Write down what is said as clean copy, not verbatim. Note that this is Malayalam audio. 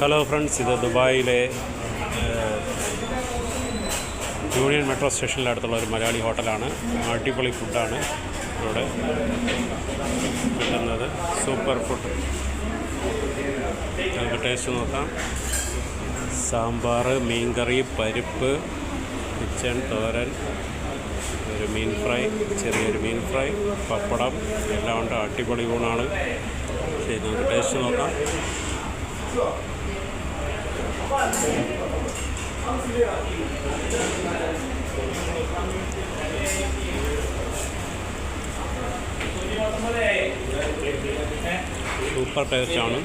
ഹലോ ഫ്രണ്ട്സ്, ഇത് ദുബായിലെ യൂണിയൻ മെട്രോ സ്റ്റേഷനിലെ അടുത്തുള്ള ഒരു മലയാളി ഹോട്ടലാണ്. അടിപൊളി ഫുഡാണ് ഇവിടെ കിട്ടുന്നത്. Super food. നമുക്ക് ടേസ്റ്റ് നോക്കാം. സാമ്പാർ, മീൻകറി, പരിപ്പ്, കിച്ചൻ, തോരൻ, ഒരു മീൻ ഫ്രൈ, ചെറിയൊരു മീൻ ഫ്രൈ, പപ്പടം എല്ലാം ഉണ്ട്. അടിപൊളി ഊണാണ്. ശരി, നമുക്ക് ടേസ്റ്റ് നോക്കാം. സൂപ്പർ ടേസ്റ്റാണ്.